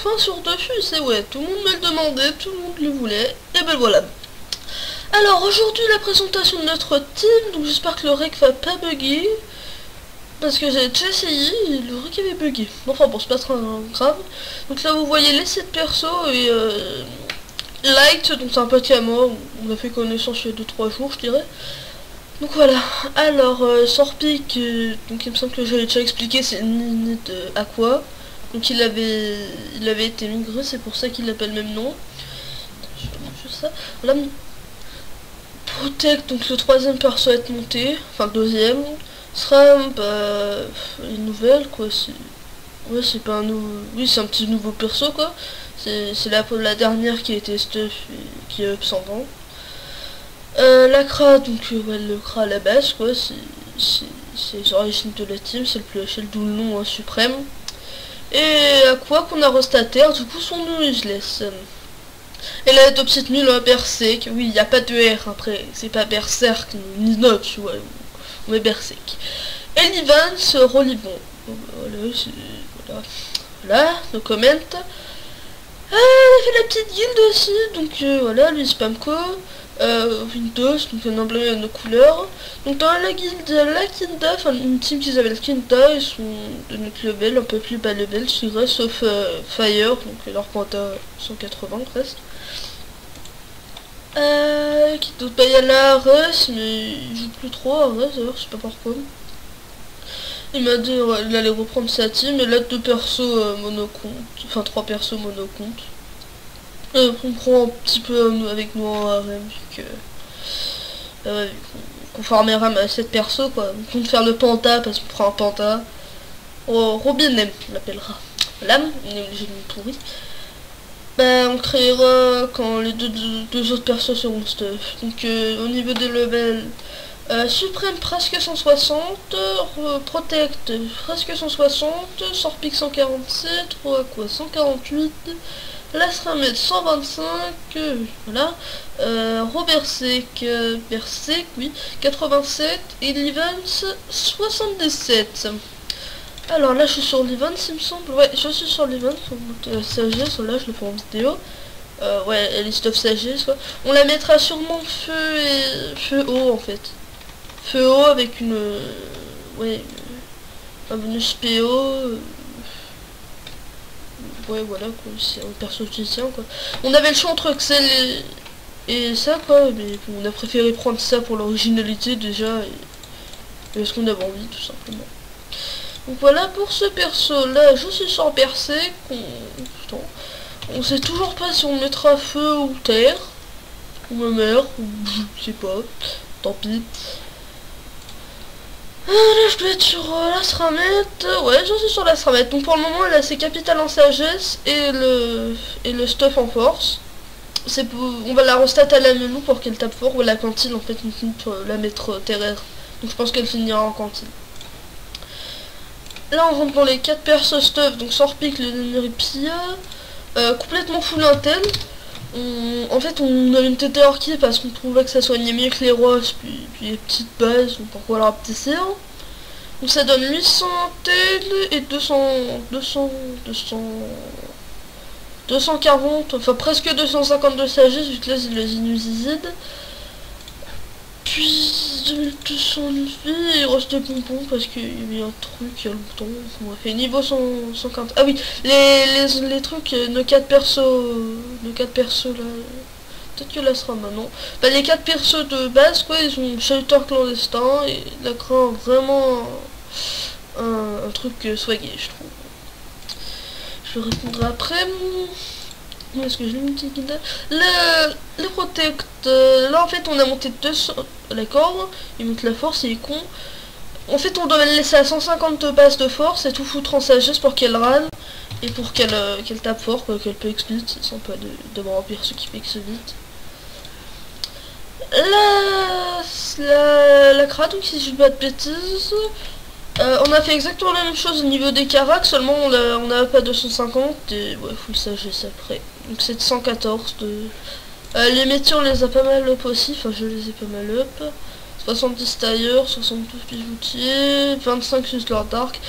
enfin sur Dofus, et ouais, tout le monde me le demandait, tout le monde le voulait, et ben voilà. Alors aujourd'hui la présentation de notre team, donc j'espère que le rec va pas bugger, parce que j'ai déjà essayé, et le rec avait bugué. Enfin bon, c'est pas très grave. Donc là vous voyez les 7 persos, et Light, donc c'est un pote à moi, on a fait connaissance il y a 2-3 jours je dirais. Donc voilà, alors Sorpic, donc il me semble que j'avais déjà expliqué, c'est une unité de Aqua. Donc il avait été migré, c'est pour ça qu'il l'appelle le même nom. Ça. Là, Protect, donc le troisième perso à être monté, enfin le deuxième. SRAM, bah, une nouvelle quoi, ouais c'est pas un nouveau, oui c'est un petit nouveau perso quoi. C'est la dernière qui a été stuff et qui est up 100 ans. La Kra, donc ouais, le Kra à la base quoi, c'est les origines de la team, c'est le d'où le nom hein, suprême. Et à quoi qu'on a restaté, du coup son nom useless. Et là, deux petites nuls à Berserk, oui, il n'y a pas de R après, c'est pas Berserk ni Note, tu vois, on est Berserk. Et l'Ivans, Rolibon. Voilà, nos comment. On a fait la petite guilde aussi, donc voilà, lui Spamco. Windows, donc un emblème à nos couleurs. Donc dans la guilde la Kinda, enfin une team qui s'appelle Kinda, ils sont de notre level, un peu plus bas level, je dirais, sauf Fire, donc leur panta 180 presque. Qui d'autre, bah il y a la Russ, mais il joue plus trop à Russ d'ailleurs, je sais pas pourquoi. Il m'a dit il allait reprendre sa team, et là 2 persos monocompte, enfin 3 persos monocompte. On prend un petit peu avec nous en RM, vu que qu'on formera à 7 persos quoi. On compte faire le panta parce qu'on prend un panta. Robin M, on l'appellera. L'âme, j'ai une pourri. Bah on créera quand les deux autres persos seront stuff. Donc au niveau des levels, Suprême presque 160, Protect presque 160, Sorpic 147, Roakwa 148. Là sera mettre 125, voilà. Robersek, Berserk, oui, 87, et Livans 77. Alors là je suis sur Livans il me semble, ouais je suis sur Livans, sagesse, là je le fais en vidéo. Ouais, list of sagesse quoi. On la mettra sûrement feu haut en fait. Feu haut avec une, ouais, un bonus PO. Ouais voilà quoi, c'est un perso qui tient quoi. On avait le choix entre Excel et ça quoi, mais bon, on a préféré prendre ça pour l'originalité déjà et parce qu'on avait envie tout simplement. Donc voilà pour ce perso là, je suis sur Berserk, on sait toujours pas si on mettra feu ou terre, ou ma mère, ou je sais pas, tant pis. Là je dois être sur la Sramette, ouais je suis sur la Sramette, donc pour le moment elle a ses capitales en sagesse et le stuff en force. On va la restat à la menu pour qu'elle tape fort, ou à la cantine en fait, on finit pour la mettre terraire, donc je pense qu'elle finira en cantine. Là on rentre dans les 4 persos stuff, donc Sorpic, le Niripia, complètement full intel. En fait on a une TT orchid parce qu'on trouvait que ça soignait mieux que les roses, puis les petites bases, donc pourquoi leur rapetisser. Donc ça donne 800 intel et 240, enfin presque 250 de sagesse vu que là c'est le Zinusizide. Puis 2200 de vie, il reste des pompons parce qu'il y avait un truc il y a longtemps. On a fait niveau 140. Ah oui, les trucs, nos 4 persos là. Peut-être que là sera maintenant. Bah, les 4 persos de base quoi, ils ont shelter clandestin et la craint vraiment un truc swagué je trouve. Je répondrai après. Est-ce que je l'ai mis le Protect, là en fait on a monté 200, d'accord, il monte la force, il est con. En fait on doit le laisser à 150 de base de force et tout foutre en sagesse pour qu'elle râle et pour qu'elle tape fort, quoi, qu'elle peut exploser, c'est sympa de remplir ce qui pique vite. La Kra, donc si je dis pas de bêtises, on a fait exactement la même chose au niveau des caracs, seulement on n'a pas 250 et ouais, full sagesse après. Donc c'est 114 de... les métiers on les a pas mal up aussi, enfin je les ai pas mal up. 70 tailleurs, 72 bijoutiers, 25 sculpteurs d'arc.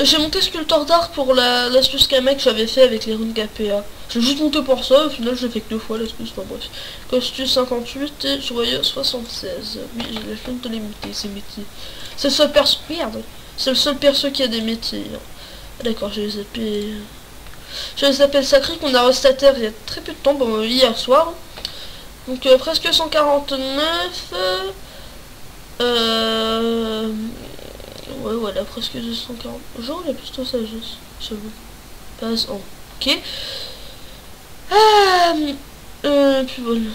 J'ai monté sculpteur d'arc pour l'astuce Kama que j'avais fait avec les runes KPA. J'ai juste monté pour ça, au final je l'ai fait que 2 fois l'astuce, enfin bref. Costume 58 et joyeux 76. Oui, j'ai la flemme de les muter, ces métiers. C'est le seul perso... Merde. C'est le seul perso qui a des métiers. D'accord, j'ai les épées... J'ai les appels sacrés qu'on a restaté il y a très peu de temps, bon, hier soir. Donc presque 149... Ouais, voilà, presque 240. Genre, il a plus de sagesse. J'avoue. Base en. Ok. Puis voilà.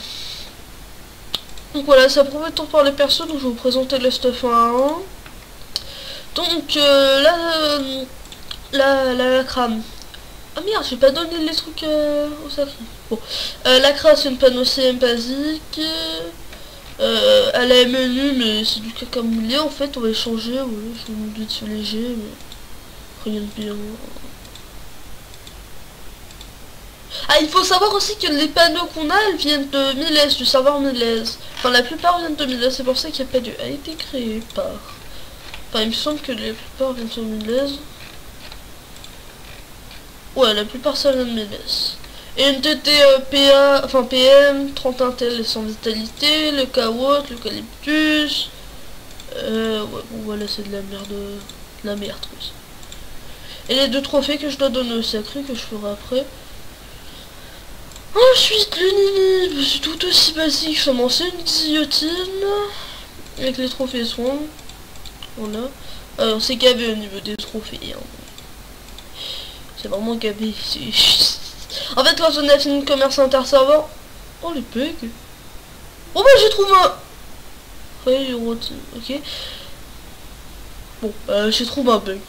Donc voilà, ça promet de par les personnes, donc je vais vous présenter le stuff 1 à 1. Donc la crame. Ah merde, j'ai pas donné les trucs au sacré. Bon. La crame, c'est une panacée basique. Elle a un menu, mais c'est du caca moulé en fait. On va échanger. Ouais, je vais me dessus léger, mais rien de bien. Ah, il faut savoir aussi que les panneaux qu'on a, elles viennent de Miles, du serveur Miles. Enfin, la plupart viennent de Miles, c'est pour ça qu'il n'y a pas de... a été créé par... Enfin, il me semble que la plupart viennent de Miles. Ouais, la plupart ça vient de Miles. Et une TT PA, enfin PM, 30 intel et sans vitalité, le Kawot, l'eucalyptus. Ouais, bon voilà, c'est de la merde. De la merde, oui. Et les 2 trophées que je dois donner au sacré, que je ferai après. Ensuite, le Nini, c'est tout aussi basique. Je commençais une guillotine avec les trophées soins. Voilà. On s'est gavé au niveau des trophées. Hein. C'est vraiment gavé. En fait, quand on a fini le commerce interserveur... Oh, les bugs. Oh, bah, j'ai trouvé un... Ouais, ok. Bon, j'ai trouvé un bug.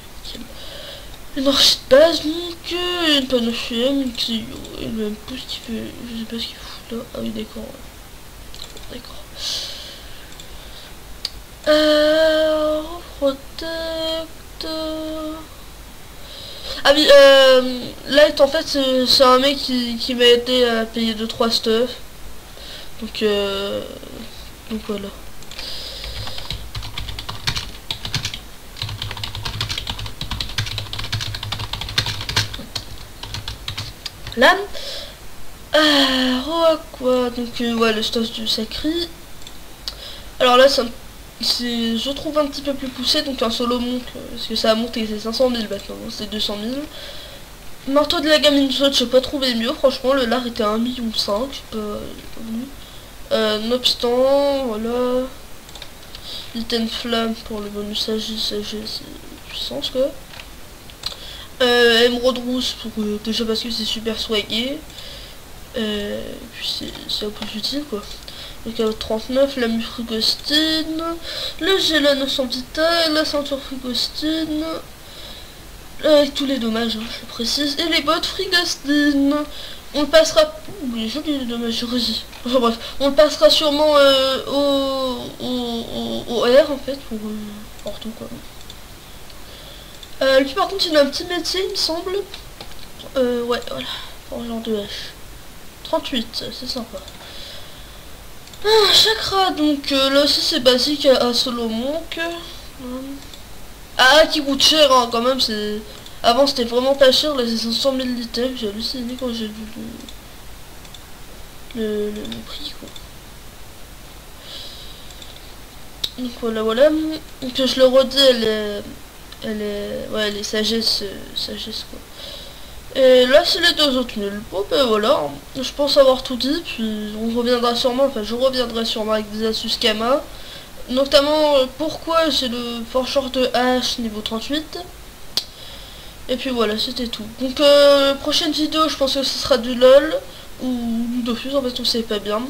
Une archi de base, donc une panachée, une Clio, et le même pouce qui fait... Je sais pas ce qu'il fout là. Ah oui, d'accord. D'accord. Protect... Ah oui, Light en fait c'est un mec qui m'a aidé à payer 2-3 stuff. Donc voilà. Là, quoi, donc ouais, le stuff du sacré. Alors là c'est je trouve un petit peu plus poussé, donc un solo monk, parce que ça a monté, c'est 500 000 maintenant, c'est 200 000. Marteau de la gamme Inshot, j'ai pas trouvé mieux, franchement, le lard était à 1,5 million, j'ai pas vu. Nonobstant, voilà. Item flamme pour le bonus sagesse, puissance quoi. Émeraude rousse pour déjà parce que c'est super swagué. Puis c'est un peu utile quoi. Le KO 39, la mue frigostine, le gélane sans vital, la ceinture frigostine, avec tous les dommages, hein, je le précise, et les bottes frigostine. On le passera... Ouh, les jolis les dommages, vas-y. Enfin bref, on le passera sûrement au R en fait, pour partout quoi. Lui par contre il a un petit métier il me semble. Ouais, voilà, pour genre de hache. 38, c'est sympa. Chakra, donc là aussi c'est basique à solo monk. Ah, qui coûte cher hein, quand même, c'est... Avant c'était vraiment pas cher, là c'est 500 000 items, j'ai halluciné quand j'ai vu le prix quoi. Donc voilà. Donc je le redis, ouais, elle est sagesse quoi. Et là c'est les 2 autres nuls. Bon ben voilà, je pense avoir tout dit, puis on reviendra sûrement, enfin je reviendrai sûrement avec des astuces Kama. Notamment pourquoi j'ai le forcheur de H niveau 38. Et puis voilà, c'était tout. Donc prochaine vidéo, je pense que ce sera du LOL, ou Dofus, en fait on sait pas bien.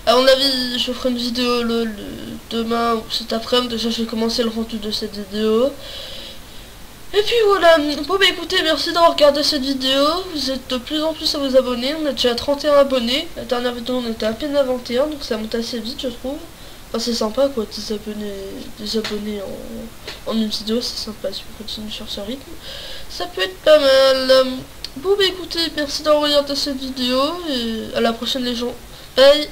À mon avis, je ferai une vidéo LOL demain ou cet après-midi, déjà je vais commencer le rendu de cette vidéo. Et puis voilà, bon bah écoutez, merci d'avoir regardé cette vidéo, vous êtes de plus en plus à vous abonner, on a déjà 31 abonnés, la dernière vidéo on était à peine à 21, donc ça monte assez vite je trouve. Enfin c'est sympa quoi, des abonnés en une vidéo, c'est sympa si on continue sur ce rythme, ça peut être pas mal. Bon bah écoutez, merci d'avoir regardé cette vidéo, et à la prochaine les gens, bye.